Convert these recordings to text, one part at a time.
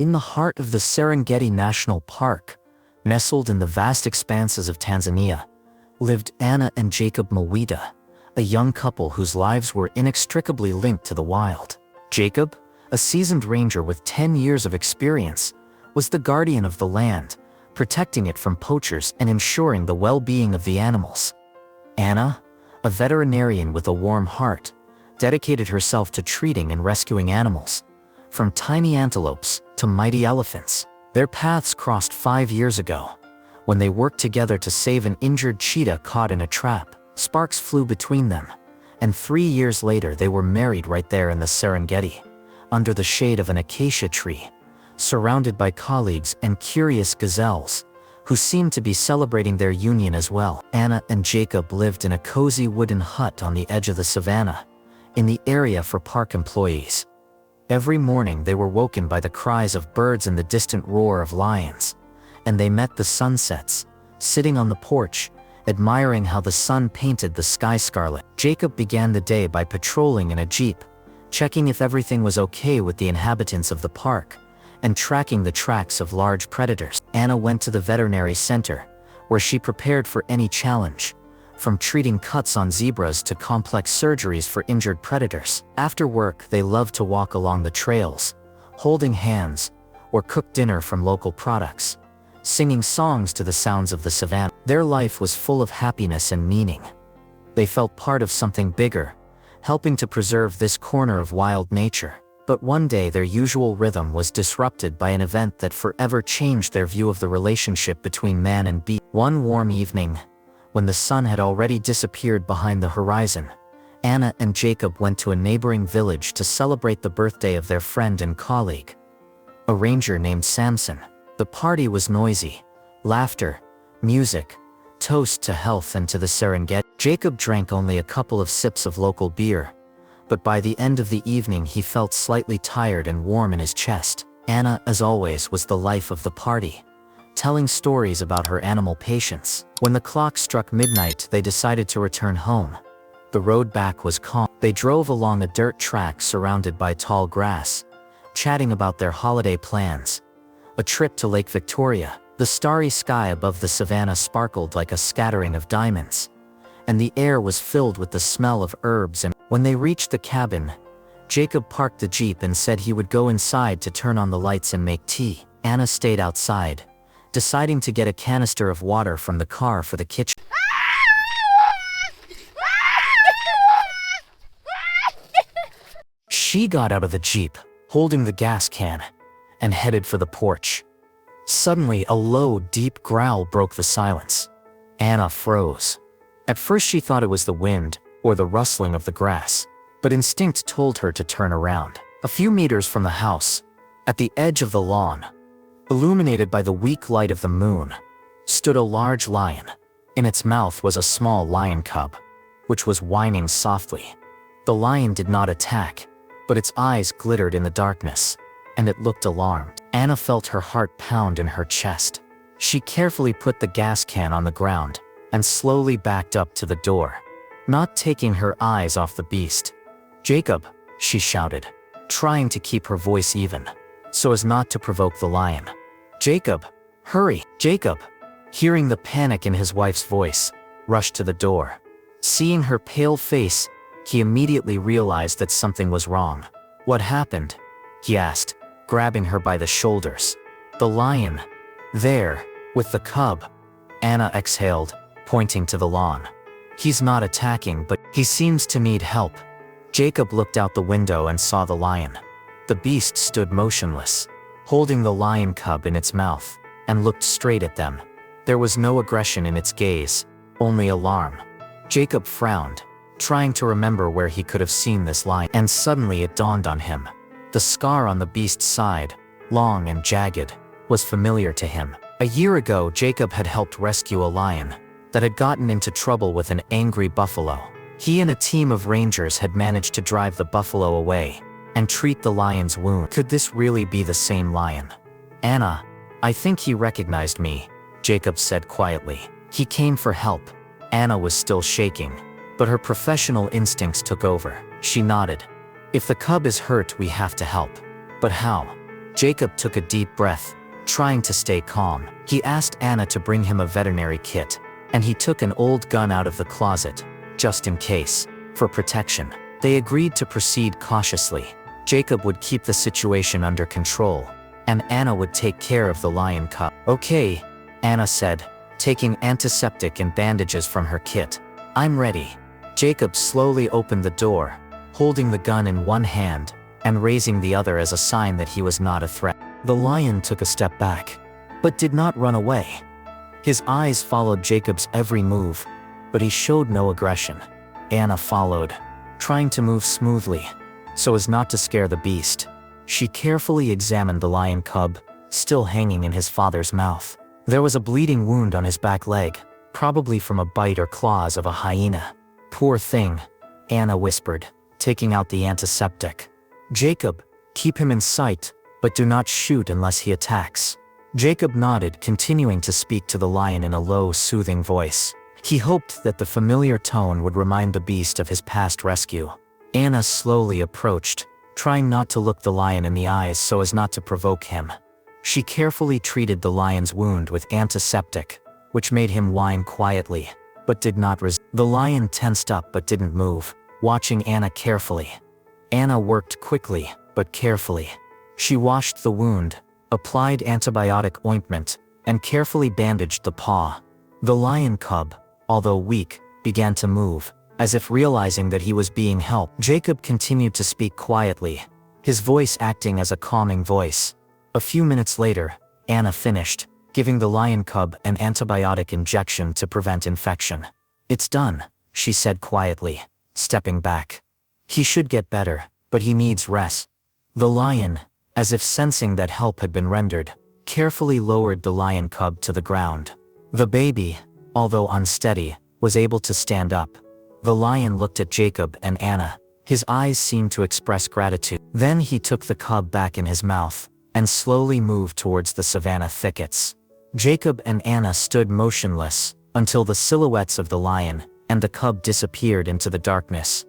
In the heart of the Serengeti National Park, nestled in the vast expanses of Tanzania, lived Anna and Jacob Mwita, a young couple whose lives were inextricably linked to the wild. Jacob, a seasoned ranger with 10 years of experience, was the guardian of the land, protecting it from poachers and ensuring the well-being of the animals. Anna, a veterinarian with a warm heart, dedicated herself to treating and rescuing animals, from tiny antelopes to mighty elephants. Their paths crossed 5 years ago, when they worked together to save an injured cheetah caught in a trap. Sparks flew between them, and 3 years later they were married right there in the Serengeti, under the shade of an acacia tree, surrounded by colleagues and curious gazelles, who seemed to be celebrating their union as well. Anna and Jacob lived in a cozy wooden hut on the edge of the savannah, in the area for park employees. Every morning they were woken by the cries of birds and the distant roar of lions, and they met the sunsets, sitting on the porch, admiring how the sun painted the sky scarlet. Jacob began the day by patrolling in a jeep, checking if everything was okay with the inhabitants of the park, and tracking the tracks of large predators. Anna went to the veterinary center, where she prepared for any challenge, from treating cuts on zebras to complex surgeries for injured predators. After work, they loved to walk along the trails, holding hands, or cook dinner from local products, singing songs to the sounds of the savannah. Their life was full of happiness and meaning. They felt part of something bigger, helping to preserve this corner of wild nature. But one day their usual rhythm was disrupted by an event that forever changed their view of the relationship between man and beast. One warm evening, when the sun had already disappeared behind the horizon, Anna and Jacob went to a neighboring village to celebrate the birthday of their friend and colleague, a ranger named Samson. The party was noisy. Laughter, music, toast to health and to the Serengeti. Jacob drank only a couple of sips of local beer, but by the end of the evening he felt slightly tired and warm in his chest. Anna, as always, was the life of the party, telling stories about her animal patients. When the clock struck midnight, they decided to return home. The road back was calm. They drove along a dirt track surrounded by tall grass, chatting about their holiday plans. A trip to Lake Victoria. The starry sky above the savannah sparkled like a scattering of diamonds, and the air was filled with the smell of herbs. And when they reached the cabin, Jacob parked the jeep and said he would go inside to turn on the lights and make tea. Anna stayed outside, deciding to get a canister of water from the car for the kitchen. She got out of the jeep, holding the gas can, and headed for the porch. Suddenly, a low, deep growl broke the silence. Anna froze. At first she thought it was the wind, or the rustling of the grass, but instinct told her to turn around. A few meters from the house, at the edge of the lawn, illuminated by the weak light of the moon, stood a large lion. In its mouth was a small lion cub, which was whining softly. The lion did not attack, but its eyes glittered in the darkness, and it looked alarmed. Anna felt her heart pound in her chest. She carefully put the gas can on the ground and slowly backed up to the door, not taking her eyes off the beast. "Jacob," she shouted, trying to keep her voice even, so as not to provoke the lion. "Jacob, hurry!" Jacob, hearing the panic in his wife's voice, rushed to the door. Seeing her pale face, he immediately realized that something was wrong. "What happened?" he asked, grabbing her by the shoulders. "The lion. There, with the cub." Anna exhaled, pointing to the lawn. "He's not attacking, but he seems to need help." Jacob looked out the window and saw the lion. The beast stood motionless, holding the lion cub in its mouth, and looked straight at them. There was no aggression in its gaze, only alarm. Jacob frowned, trying to remember where he could have seen this lion, and suddenly it dawned on him. The scar on the beast's side, long and jagged, was familiar to him. A year ago, Jacob had helped rescue a lion that had gotten into trouble with an angry buffalo. He and a team of rangers had managed to drive the buffalo away and treat the lion's wound. Could this really be the same lion? "Anna, I think he recognized me," Jacob said quietly. "He came for help." Anna was still shaking, but her professional instincts took over. She nodded. "If the cub is hurt, we have to help. But how?" Jacob took a deep breath, trying to stay calm. He asked Anna to bring him a veterinary kit, and he took an old gun out of the closet, just in case, for protection. They agreed to proceed cautiously. Jacob would keep the situation under control, and Anna would take care of the lion cub. "Okay," Anna said, taking antiseptic and bandages from her kit. "I'm ready." Jacob slowly opened the door, holding the gun in one hand and raising the other as a sign that he was not a threat. The lion took a step back, but did not run away. His eyes followed Jacob's every move, but he showed no aggression. Anna followed, trying to move smoothly, so as not to scare the beast. She carefully examined the lion cub, still hanging in his father's mouth. There was a bleeding wound on his back leg, probably from a bite or claws of a hyena. "Poor thing," Anna whispered, taking out the antiseptic. "Jacob, keep him in sight, but do not shoot unless he attacks." Jacob nodded, continuing to speak to the lion in a low, soothing voice. He hoped that the familiar tone would remind the beast of his past rescue. Anna slowly approached, trying not to look the lion in the eyes so as not to provoke him. She carefully treated the lion's wound with antiseptic, which made him whine quietly, but did not resist. The lion tensed up but didn't move, watching Anna carefully. Anna worked quickly, but carefully. She washed the wound, applied antibiotic ointment, and carefully bandaged the paw. The lion cub, although weak, began to move, as if realizing that he was being helped. Jacob continued to speak quietly, his voice acting as a calming voice. A few minutes later, Anna finished, giving the lion cub an antibiotic injection to prevent infection. "It's done," she said quietly, stepping back. "He should get better, but he needs rest." The lion, as if sensing that help had been rendered, carefully lowered the lion cub to the ground. The baby, although unsteady, was able to stand up. The lion looked at Jacob and Anna. His eyes seemed to express gratitude. Then he took the cub back in his mouth, and slowly moved towards the savanna thickets. Jacob and Anna stood motionless, until the silhouettes of the lion and the cub disappeared into the darkness.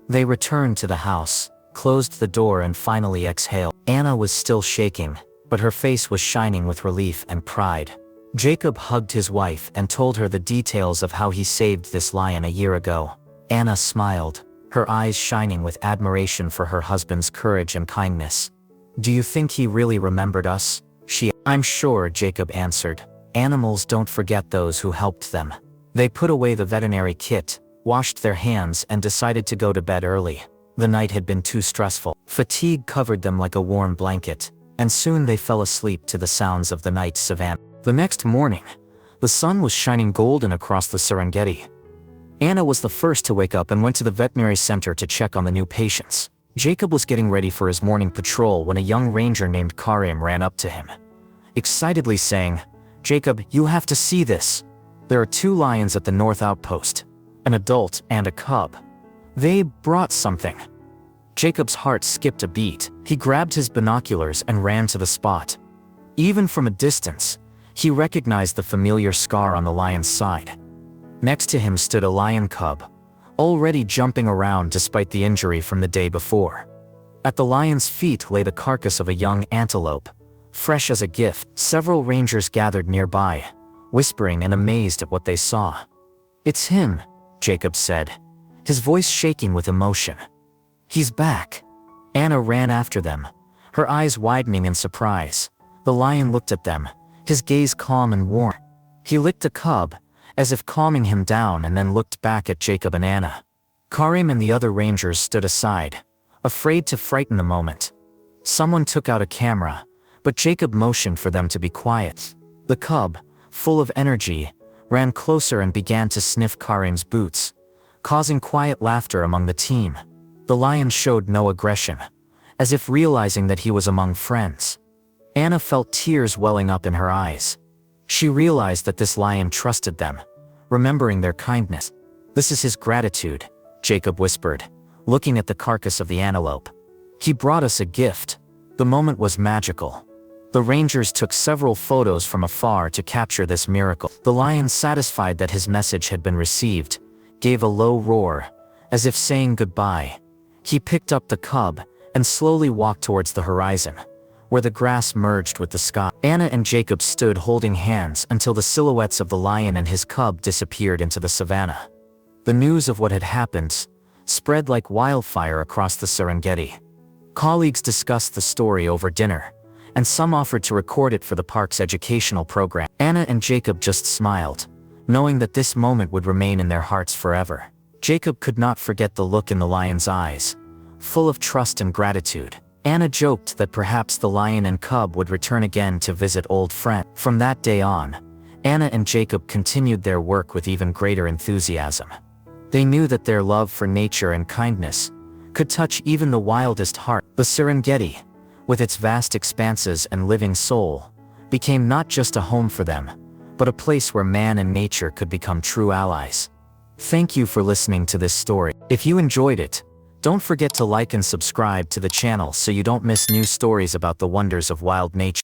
They returned to the house, closed the door and finally exhaled. Anna was still shaking, but her face was shining with relief and pride. Jacob hugged his wife and told her the details of how he saved this lion a year ago. Anna smiled, her eyes shining with admiration for her husband's courage and kindness. "Do you think he really remembered us?" "I'm sure," Jacob answered. "Animals don't forget those who helped them." They put away the veterinary kit, washed their hands and decided to go to bed early. The night had been too stressful. Fatigue covered them like a warm blanket, and soon they fell asleep to the sounds of the night savannah. The next morning, the sun was shining golden across the Serengeti. Anna was the first to wake up and went to the veterinary center to check on the new patients. Jacob was getting ready for his morning patrol when a young ranger named Karim ran up to him, excitedly saying, "Jacob, you have to see this. There are 2 lions at the north outpost, an adult and a cub. They brought something." Jacob's heart skipped a beat. He grabbed his binoculars and ran to the spot. Even from a distance, he recognized the familiar scar on the lion's side. Next to him stood a lion cub, already jumping around despite the injury from the day before. At the lion's feet lay the carcass of a young antelope, fresh as a gift. Several rangers gathered nearby, whispering and amazed at what they saw. "It's him," Jacob said, his voice shaking with emotion. "He's back." Anna ran after them, her eyes widening in surprise. The lion looked at them, his gaze calm and warm. He licked the cub, as if calming him down, and then looked back at Jacob and Anna. Karim and the other rangers stood aside, afraid to frighten the moment. Someone took out a camera, but Jacob motioned for them to be quiet. The cub, full of energy, ran closer and began to sniff Karim's boots, causing quiet laughter among the team. The lion showed no aggression, as if realizing that he was among friends. Anna felt tears welling up in her eyes. She realized that this lion trusted them, remembering their kindness. "This is his gratitude," Jacob whispered, looking at the carcass of the antelope. "He brought us a gift." The moment was magical. The rangers took several photos from afar to capture this miracle. The lion, satisfied that his message had been received, gave a low roar, as if saying goodbye. He picked up the cub and slowly walked towards the horizon, where the grass merged with the sky. Anna and Jacob stood holding hands until the silhouettes of the lion and his cub disappeared into the savannah. The news of what had happened spread like wildfire across the Serengeti. Colleagues discussed the story over dinner, and some offered to record it for the park's educational program. Anna and Jacob just smiled, knowing that this moment would remain in their hearts forever. Jacob could not forget the look in the lion's eyes, full of trust and gratitude. Anna joked that perhaps the lion and cub would return again to visit old friends. From that day on, Anna and Jacob continued their work with even greater enthusiasm. They knew that their love for nature and kindness could touch even the wildest heart. The Serengeti, with its vast expanses and living soul, became not just a home for them, but a place where man and nature could become true allies. Thank you for listening to this story. If you enjoyed it, don't forget to like and subscribe to the channel so you don't miss new stories about the wonders of wild nature.